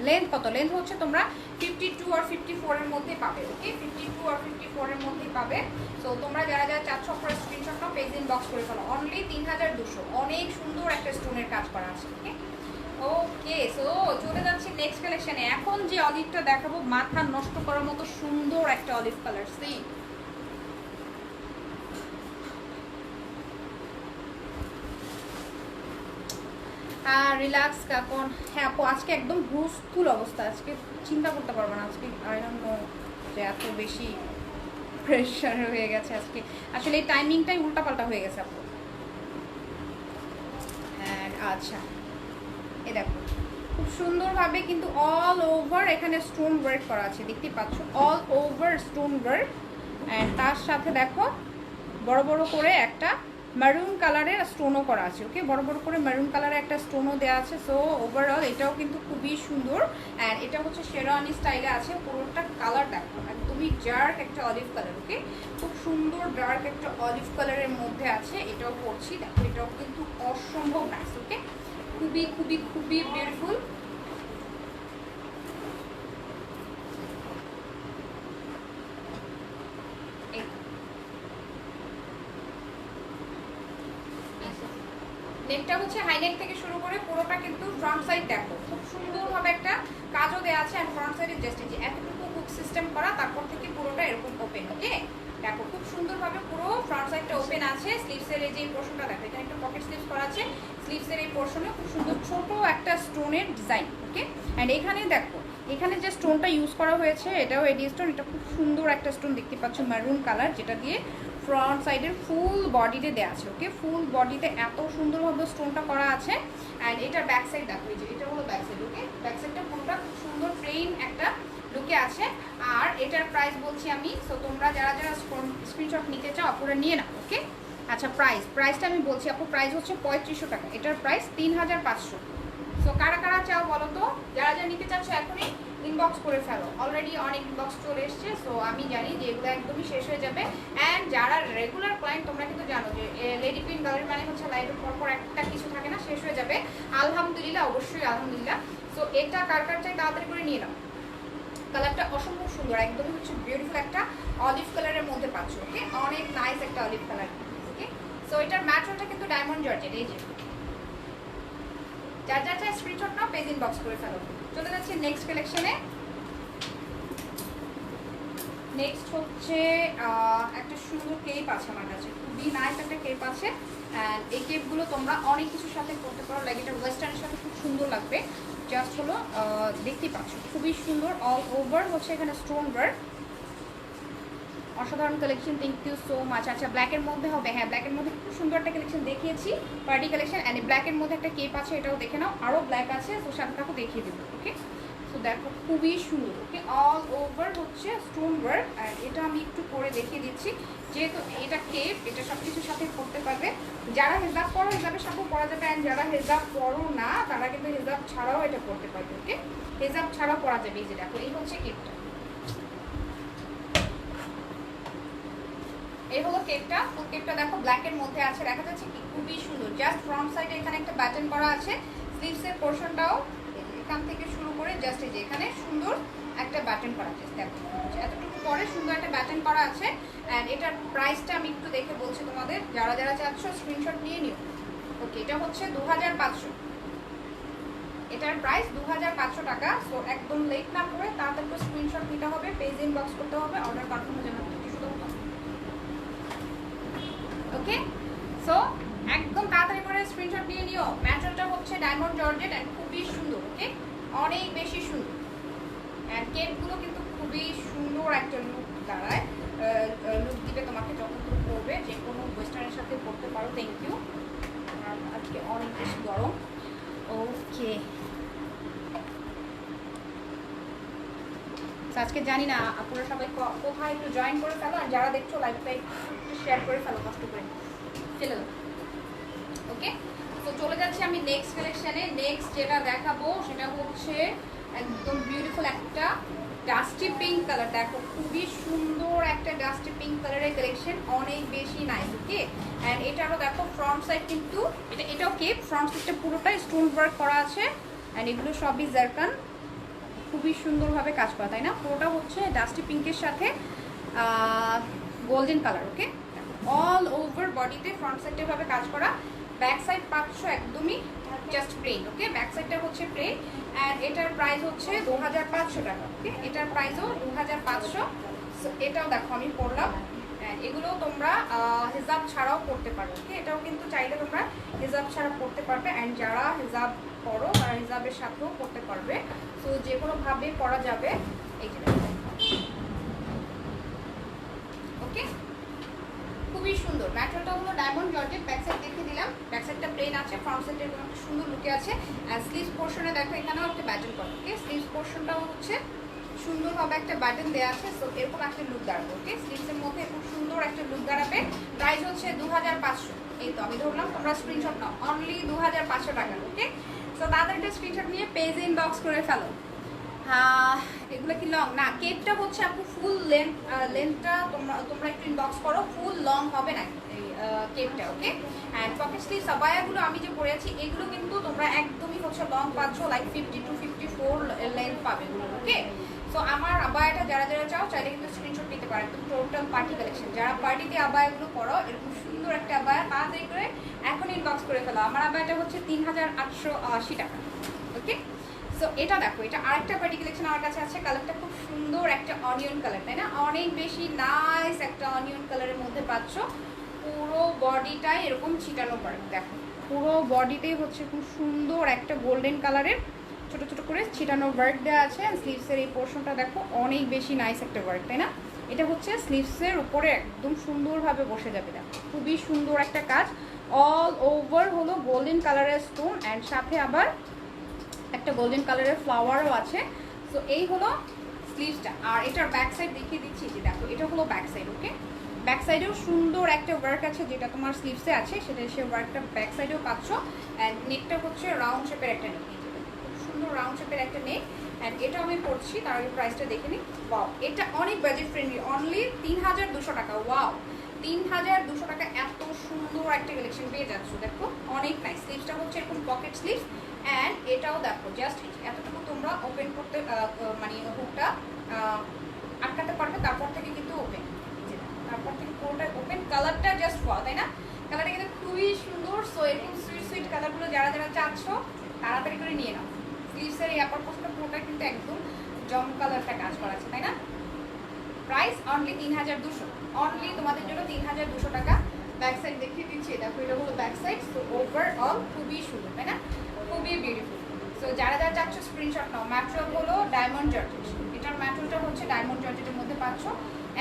লেন্থ কত? লেন্থ হচ্ছে তোমরা 52 আর 54 এর মধ্যে পাবে। ওকে, 52 আর 54 এর মধ্যেই পাবে। সো তোমরা যারা যারা চাচ্ছ আপনারা স্ক্রিনশট নাও, পেজ ইনবক্স করে ফেলো। অনলি 3200, অনেক সুন্দর একটা স্টোনের কাজ করা আছে। ওকে, ওকে, সো চলে যাচ্ছি নেক্সট কালেকশনে। এখন যে অলিভটা দেখাবো মাথা নষ্ট করার মতো সুন্দর একটা olive colour. See relax Kakon. হ্যাঁ আপু, আজকে একদম হুলস্থুল অবস্থা, আজকে চিন্তা করতে পারবো না। আজকে আই ডোন্ট নো যে এত বেশি প্রেশার হয়ে গেছে আজকে, আসলে এই টাইমিংটাই উল্টাপাল্টা হয়ে গেছে আপু। হ্যাঁ, আচ্ছা, এই দেখো খুব সুন্দরভাবে কিন্তু অল ওভার এখানে স্টোন ওয়ার্ক করা আছে, দেখতে পাচ্ছ all over stone work. And তার সাথে দেখো বড় বড় করে একটা মেরুন কালারের স্টোনও করা আছে। ওকে, বড় বড় করে মেরুন কালারের একটা স্টোনও দেওয়া আছে। সো ওভারঅল এটাও কিন্তু খুবই সুন্দর, অ্যান্ড এটা হচ্ছে শেরওয়ানি স্টাইলে আছে। পুরোটা কালার দেখো একদমই ডার্ক একটা অলিভ কালার। ওকে, খুব সুন্দর ডার্ক একটা অলিভ কালারের মধ্যে আছে। এটাও পরছি, দেখো এটাও কিন্তু অসম্ভব নাইস। ওকে, খুবই খুবই খুবই বিউটিফুল। নেকটা হচ্ছে হাই নেক থেকে শুরু করে পুরোটা কিন্তু ফ্রন্ট সাইড দেখো খুব সুন্দরভাবে একটা কাজও দেওয়া আছে, অ্যান্ড ফ্রন্ট সাইডে জাস্ট এই যে এতটুকু হুক সিস্টেম করা, তারপর থেকে পুরোটা এরকম ওপেন। ওকে, দেখো খুব সুন্দরভাবে পুরো ফ্রন্ট সাইডটা ওপেন আছে। স্লিভসের এই যে পোর্শনটা দেখো, এখানে একটা পকেট স্লিভস করা আছে, স্লিভসের এই পোর্শনে খুব সুন্দর ছোট একটা স্টোনের ডিজাইন। ওকে, অ্যান্ড এখানে দেখো এখানে যে স্টোনটা ইউজ করা হয়েছে এটাও এডি স্টোন, এটা খুব সুন্দর একটা স্টোন দেখতে পাচ্ছ মেরুন কালার, যেটা দিয়ে ফ্রন্ট সাইডের ফুল বডিতে দেওয়া আছে। ওকে, ফুল বডিতে এত সুন্দরভাবে স্টোনটা করা আছে। অ্যান্ড এটার ব্যাক সাইড দেখো, এই যে এটা হলো ব্যাক সাইড। ওকে, ব্যাক সাইডটা পুরোটা খুব সুন্দর প্লেন একটা লুকে আছে। আর এটার প্রাইস বলছি আমি, সো তোমরা যারা যারা স্ক্রিনশট নিতে চাও আপুরা নিয়ে নাও। ওকে, আচ্ছা প্রাইসটা আমি বলছি আপু, প্রাইস হচ্ছে 3500 টাকা, এটার প্রাইস 3500। সো কারা কারা চাও বলো তো, যারা যারা নিতে চাচ্ছ এখনই ইনবক্স করে ফেলো। অলরেডি অনেক ইনবক্স চলে এসছে, সো আমি জানি যে এগুলো একদমই শেষ হয়ে যাবে। অ্যান্ড যারা রেগুলার ক্লায়েন্ট তোমরা কিন্তু জানো যে লেডি কুইন গ্যালারি মানে হচ্ছে লাইভের পর একটা কিছু থাকে না, শেষ হয়ে যাবে। আলহামদুলিল্লাহ, অবশ্যই আলহামদুলিল্লাহ। সো এটা কার কার চাই তাড়াতাড়ি করে নিয়ে নাও। কালারটা অসম্ভব সুন্দর, একদমই হচ্ছে বিউটিফুল একটা অলিভ কালারের মধ্যে পাচ্ছ। ওকে, অনেক নাইস একটা অলিভ কালার। ওকে, সো এটার ম্যাটেরিয়ালটা কিন্তু ডায়মন্ড জর্জেট। এই যে যার যার চাই স্ক্রিনশট নাও, পেজ ইনবক্স করে ফেলো। চলে যাচ্ছি নেক্সট কালেকশনে। নেক্সট হচ্ছে একটা সুন্দর কেপ আছে আমার কাছে, খুবই নাইস একটা কেপ আছে। অ্যান্ড এই কেপগুলো তোমরা অনেক কিছুর সাথে করতে পারো, লাইক এটা ওয়েস্টার্নের সাথে খুব সুন্দর লাগবে। জাস্ট হলো দেখতেই পাচ্ছ খুবই সুন্দর, অল ওভার হচ্ছে এখানে স্টোন ওয়ার্ক। অসাধারণ collection, thank you so much. আচ্ছা, ব্ল্যাকের মধ্যে হবে? হ্যাঁ, ব্ল্যাকের মধ্যে খুব সুন্দর একটা কালেকশন দেখিয়েছি, পার্টি কালেকশন। অ্যান্ড ব্ল্যাকের মধ্যে একটা কেপ আছে, এটাও দেখে নাও। আরও ব্ল্যাক আছে, তো সাথে দেখিয়ে দেবো। ওকে, তো দেখো খুবই সুন্দর। ওকে, অল ওভার হচ্ছে স্টোন ওয়ার্ক। আর এটা আমি একটু করে দেখিয়ে দিচ্ছি, যেহেতু এটা কেপ, এটা সব কিছুর সাথে পরতে পারবে। যারা হেজাব পরো হেজাবের সাথেও পরা যাবে, অ্যান্ড যারা হেজাব পরো না তারা কিন্তু হেজাব ছাড়াও এটা পরতে পারবে। ওকে, হেজাব ছাড়াও পরা যাবে। এই যে দেখো, এই হচ্ছে কেপটা, এই হলো কেপটা। তো কেপটা দেখো ব্ল্যাকের মধ্যে আছে, দেখা যাচ্ছে কি খুবই সুন্দর। জাস্ট ফ্রন্ট সাইডে এখানে একটা বাটন করা আছে, স্লিভসের পোর্শনটাও এখান থেকে শুরু করে জাস্ট এই যে এখানে সুন্দর একটা বাটন করা আছে। দেখো এতটুকু পরে সুন্দর একটা বাটন করা আছে। অ্যান্ড এটার প্রাইসটা আমি একটু দেখে বলছি তোমাদের, যারা যারা চাচ্ছ স্ক্রিনশট নিয়ে নিও। ওকে, এটা হচ্ছে 2500, এটার প্রাইস 2500 টাকা। সো একদম লেট না করে তাড়াতাড়ি করে স্ক্রিনশট নিতে হবে, পেজ ইনবক্স করতে হবে, অর্ডার কনফার্ম হয়ে যাবে। ওকে, সো একদম তাড়াতাড়ি করে স্ক্রিনশট নিয়ে নিও। ম্যাটেরিয়ালটা হচ্ছে ডায়মন্ড জর্জেট অ্যান্ড খুবই সুন্দর। ওকে, অনেক বেশি সুন্দর। অ্যান্ড কেপগুলো কিন্তু খুবই সুন্দর একটা লুক দাঁড়ায়, লুক দিবে তোমাকে যখন তুমি পরবে, যে কোনো ওয়েস্টার্নের সাথে পরতে পারো। Thank you. আর আজকে অনেক বেশি গরম। ওকে, আজকে জানি না আপনারা সবাই কোথায় একটু জয়েন করে ফেলো, আর যারা দেখছো লাইভটা একটু শেয়ার করে ফেলো, কষ্ট করে ফেলো। ওকে, তো চলে যাচ্ছি আমি নেক্সট কালেকশানে। নেক্সট যেটা দেখাবো সেটা হচ্ছে একদম বিউটিফুল একটা ডাস্টি পিঙ্ক কালার। দেখো খুবই সুন্দর একটা ডাস্টি পিঙ্ক কালারের কালেকশন, অনেক বেশি নাইস। ওকে, অ্যান্ড এটারও দেখো ফ্রন্ট সাইড কিন্তু এটাও কেপ, ফ্রন্ট সাইডটা পুরোটাই স্টোন ওয়ার্ক করা আছে। অ্যান্ড এগুলো সবই জারকান, খুবই সুন্দরভাবে কাজ করা, তাই না? পুরোটা হচ্ছে ডাস্টি পিঙ্কের সাথে গোল্ডেন কালার। ওকে, অল ওভার বডিতে ফ্রন্ট সাইডে ভাবে কাজ করা। ব্যাক সাইড পাচ্ছ একদমই জাস্ট প্লেন। ওকে, ব্যাক সাইডটা হচ্ছে প্লেন। অ্যান্ড এটার প্রাইস হচ্ছে 2500 টাকা। ওকে, এটার প্রাইসও 2500। এটাও দেখো আমি পরলাম। এগুলো তোমরা হিজাব ছাড়াও পড়তে পারো। ওকে, এটাও কিন্তু চাইলে তোমরা হিজাব ছাড়া পড়তে পারবে। অ্যান্ড যারা হিজাব পরো তারা হিজাবের সাথেও পড়তে পারবে। সো যে কোনোভাবে পরা যাবে। এই যে ওকে, খুবই সুন্দর। ম্যাটেরিয়ালটা হলো ডায়মন্ড জর্জেট। ব্যাক সাইড দেখিয়ে দিলাম, ব্যাক সাইডটা প্লেন আছে, ফ্রন্ট সাইডে এরকম একটা সুন্দর লুকে আছে। আর স্লিভস পোর্শনে দেখো এখানেও একটা ব্যাটন করা। ওকে, স্লিভস পোর্শনটাও হচ্ছে সুন্দরভাবে একটা বাটন দেওয়া আছে। সো এরকম একটা লুক দাঁড়াবে। ওকে, স্লিভসের মধ্যে এরকম সুন্দর একটা লুক দাঁড়াবে। প্রাইস হচ্ছে 2500। এই তো আমি ধরলাম, তোমরা স্ক্রিনশট নাও, অনলি 2500 টাকা। ওকে, সো তাদের একটা স্ক্রিনশট নিয়ে পেজে ইনবক্স করে ফেলো। এগুলো কি লং না? কেপটা হচ্ছে আপু ফুল লেন্থটা তোমরা একটু ইনবক্স করো, ফুল লং হবে না এই কেপটা। ওকে, অ্যান্ড পকেট স্লিভস আবায়াগুলো আমি যে পরে আছি এগুলো কিন্তু তোমরা একদমই হচ্ছে লং পাচ্ছ, লাইক 50 to 54 লেন্থ পাবে এগুলো। ওকে, সো আমার আবায়াটা যারা যারা চাও চাইলে কিন্তু স্ক্রিনশট নিতে পারো। একদম টোটাল পার্টি কালেকশন। যারা পার্টিতে আবায়াগুলো পরো, এরকম সুন্দর একটা আবায়া তাড়াতাড়ি করে এখন ইনবক্স করে ফেলো। আমার আবায়াটা হচ্ছে 3880 টাকা। ওকে, সো এটা দেখো, এটা আরেকটা পার্টি কালেকশন আমার কাছে আছে। কালারটা খুব সুন্দর একটা অনিয়ন কালার, তাই না? অনেক বেশি নাইস একটা অনিয়ন কালারের মধ্যে পাচ্ছ। পুরো বডিটাই এরকম ছিটানো পারে। দেখো পুরো বডিতেই হচ্ছে খুব সুন্দর একটা গোল্ডেন কালারের ছোট ছোট করে ছিটানো ওয়ার্ক দেওয়া আছে। স্লিভসের এই পোর্শনটা দেখো অনেক বেশি নাইস একটা ওয়ার্ক, তাই না? এটা হচ্ছে স্লিভসের উপরে একদম সুন্দরভাবে বসে যাবে। দেখো খুবই সুন্দর একটা কাজ, অল ওভার হলো গোল্ডেন কালারের স্টোন, অ্যান্ড সাথে আবার একটা গোল্ডেন কালারের ফ্লাওয়ারও আছে। সো এই হলো স্লিভসটা। আর এটার ব্যাক সাইড দেখিয়ে দিচ্ছি, যে দেখো এটা হলো ব্যাক সাইড। ওকে, ব্যাক সাইডেও সুন্দর একটা ওয়ার্ক আছে, যেটা তোমার স্লিভসে আছে সেটা সে ওয়ার্কটা ব্যাক সাইডেও পাচ্ছ। অ্যান্ড নেকটা হচ্ছে রাউন্ড শেপের একটা নেক। সুন্দর রাউন্ড শেপের একটা নেক, অ্যান্ড এটা আমি পড়ছি। তার আগে প্রাইসটা দেখে নিই। ওয়াও, এটা অনেক বাজেট ফ্রেন্ডলি, অনলি 3200 টাকা। ওয়াও, 3200 টাকা এত সুন্দর একটা কালেকশন পেয়ে যাচ্ছ। দেখো অনেক নাইস। স্লিভসটা হচ্ছে এরকম পকেট স্লিভস, অ্যান্ড এটাও দেখো জাস্ট এতটুকু তোমরা ওপেন করতে মানে হুকটা আটকাতে পারবে, তারপর থেকে কিন্তু ওপেন, তারপর থেকে পুরোটা ওপেন। কালারটা জাস্ট ওয়াও, তাই না? কালারটা কিন্তু খুবই সুন্দর। সো এরকম সুইট সুইট কালারগুলো যারা যারা চাচ্ছ তাড়াতাড়ি করে নিয়ে নাও। স্লিভসের এই আপার পোর্শনটা পুরোটা কিন্তু একদম জম কালারটা কাজ করা আছে, তাই না? প্রাইস অনলি 3200, অনলি তোমাদের জন্য 3200 টাকা। ব্যাক সাইড দেখিয়ে দিচ্ছি, দেখো এটা হলো ব্যাক সাইড। সো ওভারঅল খুবই সুন্দর, তাই না? খুবই বিউটিফুল। সো যারা যারা চাচ্ছ স্ক্রিনশট নাও। ম্যাটেরিয়াল হলো ডায়মন্ড জর্জেট, এটার ম্যাটেরিয়ালটা হচ্ছে ডায়মন্ড জর্জেটের মধ্যে পাচ্ছ।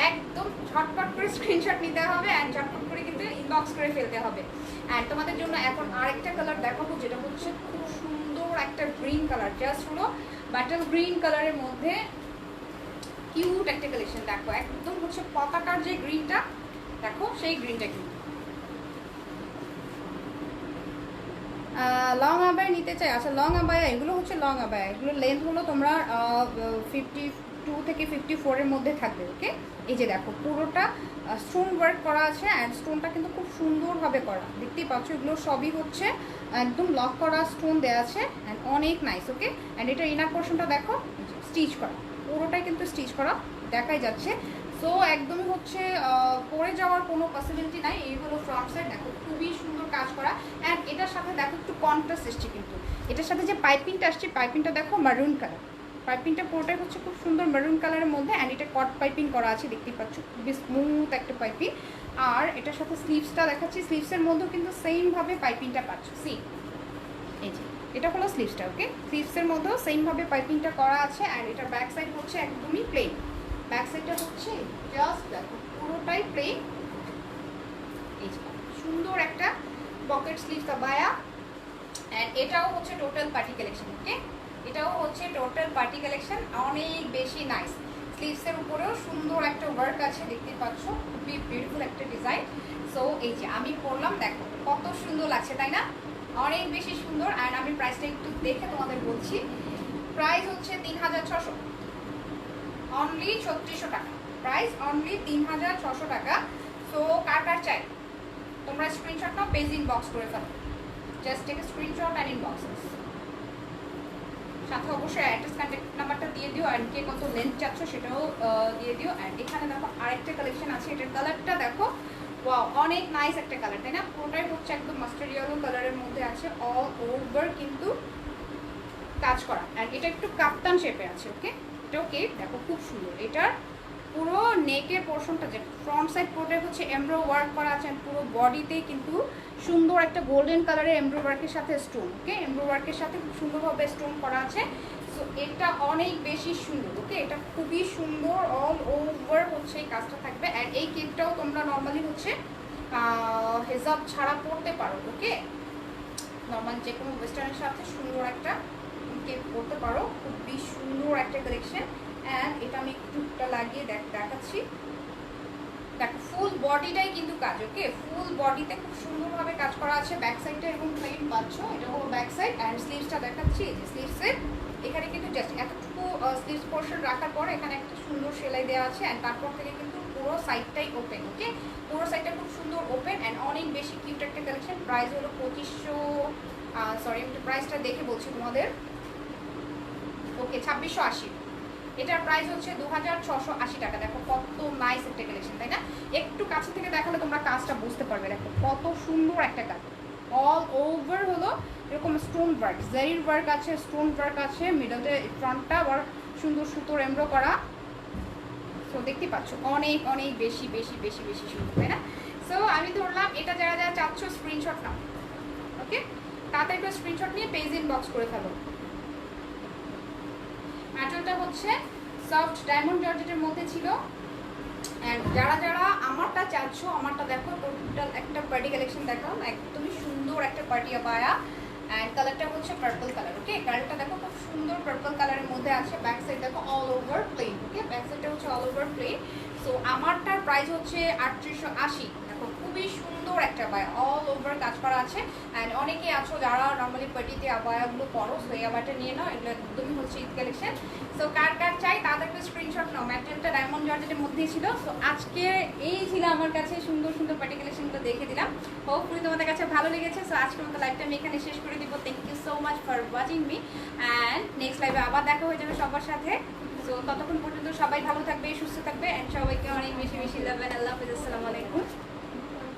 একদম ঝটপট করে স্ক্রিনশট নিতে হবে, অ্যান্ড ঝটপট করে কিন্তু ইনবক্স করে ফেলতে হবে। অ্যান্ড তোমাদের জন্য এখন আরেকটা কালার দেখাবো, যেটা হচ্ছে খুব সুন্দর একটা গ্রিন কালার, জাস্ট হলো বাটল গ্রিন কালারের মধ্যে কিউট একটা কালেকশন। দেখো একদম হচ্ছে পতাকার যে গ্রিনটা, দেখো সেই গ্রিনটা কিন্তু লং আবায়া নিতে চাই। আচ্ছা, লং আবায়া, এগুলো হচ্ছে লং আবায়া, এগুলো লেন্থ হলো তোমরা 52 থেকে 54 এর মধ্যে থাকবে। ওকে, এই যে দেখো পুরোটা স্টোন ওয়ার্ক করা আছে, অ্যান্ড স্টোনটা কিন্তু খুব সুন্দরভাবে করা, দেখতেই পাচ্ছ। এগুলো সবই হচ্ছে একদম লক করা স্টোন দেওয়া আছে, অ্যান্ড অনেক নাইস। ওকে, অ্যান্ড এটা ইনার পোর্শনটা দেখো স্টিচ করা, পুরোটাই কিন্তু স্টিচ করা দেখাই যাচ্ছে। সো একদমই হচ্ছে পরে যাওয়ার কোনো পসিবিলিটি নাই। এই হলো ফ্রন্ট সাইড, দেখো খুবই সুন্দর কাজ করা। অ্যান্ড এটার সাথে দেখো একটু কন্ট্রাস্ট এসছে, কিন্তু এটার সাথে যে পাইপিংটা আসছে, পাইপিংটা দেখো মারুন কালার। পাইপিংটা পুরোটাই হচ্ছে খুব সুন্দর মারুন কালারের মধ্যে, অ্যান্ড এটা কট পাইপিং করা আছে, দেখতেই পাচ্ছ খুবই স্মুথ একটা পাইপিং। আর এটার সাথে স্লিভসটা দেখাচ্ছি, স্লিভসের মধ্যেও কিন্তু সেমভাবে পাইপিংটা পাচ্ছ। সি, এই যে এটা হলো স্লিভসটা। ওকে, স্লিভসের মধ্যেও সেমভাবে পাইপিংটা করা আছে, অ্যান্ড এটার ব্যাক সাইড হচ্ছে একদমই প্লেন। ব্যাক সাইডটা হচ্ছে জাস্ট দেখো পুরোটাই প্লেন। এই যে সুন্দর একটা পকেট স্লিভস আবায়া, অ্যান্ড এটাও হচ্ছে টোটাল পার্টি কালেকশন। ওকে, এটাও হচ্ছে টোটাল পার্টি কালেকশন, অনেক বেশি নাইস। স্লিভসের উপরেও সুন্দর একটা ওয়ার্ক আছে, দেখতে পাচ্ছ খুবই বিউটিফুল একটা ডিজাইন। সো এই যে আমি পরলাম, দেখো কত সুন্দর লাগছে, তাই না? অনেক বেশি সুন্দর। অ্যান্ড আমি প্রাইসটা একটু দেখে তোমাদের বলছি। প্রাইস হচ্ছে 3600, অনলি 3600 টাকা। প্রাইস অনলি 3600 টাকা। সো কার কার চাই তোমরা স্ক্রিনশট নাও, পেজ ইনবক্স করে ফেলো। Just take a screenshot and inbox, সাথে অবশ্যই অ্যাড্রেস কন্ট্যাক্ট নাম্বারটা দিয়ে দিও, অ্যান্ড কে কত লেন্থ চাচ্ছ সেটাও দিয়ে দিও। অ্যান্ড এখানে দেখো আরেকটা কালেকশন আছে, এটার কালারটা দেখো ওয়াও, অনেক নাইস একটা কালার, তাই না? পুরোটাই হচ্ছে একদম মাস্টার্ড ইয়েলো কালারের মধ্যে আছে, অল ওভার কিন্তু কাজ করা, অ্যান্ড এটা একটু কাপ্তান শেপে আছে। ওকে, এটাও কে দেখো খুব সুন্দর। এটার পুরো নেকের পোর্শনটা যে ফ্রন্ট সাইড পুরোটাই হচ্ছে এমব্রো ওয়ার্ক করা আছে, পুরো বডিতে কিন্তু সুন্দর একটা গোল্ডেন কালারের এমব্রো ওয়ার্কের সাথে স্টোন। ওকে, এমব্রো ওয়ার্কের সাথে খুব সুন্দরভাবে স্টোন করা আছে। সো এটা অনেক বেশি সুন্দর। ওকে, এটা খুবই সুন্দর, অল ওভার হচ্ছে এই কাজটা থাকবে। অ্যান্ড এই কেকটাও তোমরা নর্মালি হচ্ছে হেজাব ছাড়া পরতে পারো। ওকে, নর্মাল যে কোনো ওয়েস্টার্নের সাথে সুন্দর একটা কেক পরতে পারো, খুবই সুন্দর একটা কালেকশন। অ্যান্ড এটা আমি একটুটা লাগিয়ে দেখাচ্ছি, দেখো ফুল বডিটাই কিন্তু কাজ। ওকে, ফুল বডিতে খুব সুন্দরভাবে কাজ করা আছে। ব্যাক সাইডটা এরকম প্লেন পাচ্ছ, এটা হলো ব্যাক সাইড। অ্যান্ড স্লিভসটা দেখাচ্ছি, এই যে স্লিভসের এখানে কিন্তু জাস্ট এতটুকু স্লিভস পোর্শন রাখার পর এখানে একটা সুন্দর সেলাই দেওয়া আছে, অ্যান্ড তারপর থেকে কিন্তু পুরো সাইডটাই ওপেন। ওকে, পুরো সাইডটা খুব সুন্দর ওপেন, অ্যান্ড অনেক বেশি কিউট একটা কালেকশন। প্রাইস হলো 2500, সরি আমি প্রাইসটা দেখে বলছি তোমাদের। ওকে, 2680। এটার প্রাইস হচ্ছে 2680 টাকা। দেখো কত নাইস একটা কালেকশন, তাই না? একটু কাছে থেকে দেখালে তোমরা কাজটা বুঝতে পারবে। দেখো কত সুন্দর একটা কাজ, অল ওভার হলো এরকম স্টোন ওয়ার্ক, জারির ওয়ার্ক আছে, স্টোন ওয়ার্ক আছে, মিডলে ফ্রন্টটা আবার সুন্দর সুতোর এমব্রো করা। সো দেখতে পাচ্ছ অনেক অনেক বেশি বেশি বেশি বেশি সুন্দর, তাই না? সো আমি ধরলাম এটা যারা যারা চাচ্ছ স্ক্রিনশট নাও। ওকে, তাড়াতাড়ি করে স্ক্রিনশট নিয়ে পেজ ইনবক্স করে ফেলো। ম্যাটেরিয়ালটা হচ্ছে সফট ডায়মন্ড জর্জেটের মধ্যে ছিল। অ্যান্ড যারা যারা আমারটা চাচ্ছ, আমারটা দেখো টোটাল একটা পার্টি কালেকশন দেখাও, একদমই সুন্দর একটা পার্টি আবায়া। অ্যান্ড কালারটা হচ্ছে পার্পল কালার। ওকে, কালারটা দেখো খুব সুন্দর পার্পল কালারের মধ্যে আছে। ব্যাক সাইড দেখো all over plain. Okay, back সাইডটা হচ্ছে অল ওভার প্লেন। সো আমারটার প্রাইস হচ্ছে 3880। দেখো খুবই সুন্দর একটা আবায়া, অল ওভার কাজ করা আছে। অ্যান্ড অনেকেই আছো যারা নর্মালি পার্টিতে আবায়াগুলো পরো, সো এই আবায়াটা নিয়ে নাও, এগুলো একদমই হচ্ছে ঈদ কালেকশন। সো কার কার চাই তাদেরকে স্ক্রিনশট নাও। ম্যাটেরিয়ালটা ডায়মন্ড জর্জেটের মধ্যেই ছিল। সো আজকে এই ছিল আমার কাছে সুন্দর সুন্দর পার্টি কালেকশনগুলো দেখে দিলাম। হোপফুলি তোমাদের কাছে ভালো লেগেছে। সো আজকের মতো লাইভটা আমি এখানে শেষ করে দিব। Thank you so much for watching me, and next লাইভে আবার দেখা হয়ে যাবে সবার সাথে। সো ততক্ষণ পর্যন্ত সবাই ভালো থাকবে, সুস্থ থাকবে, অ্যান্ড সবাইকে অনেক বেশি বেশি লাভ। আল্লাহ হাফেজ, আসসালামু আলাইকুম।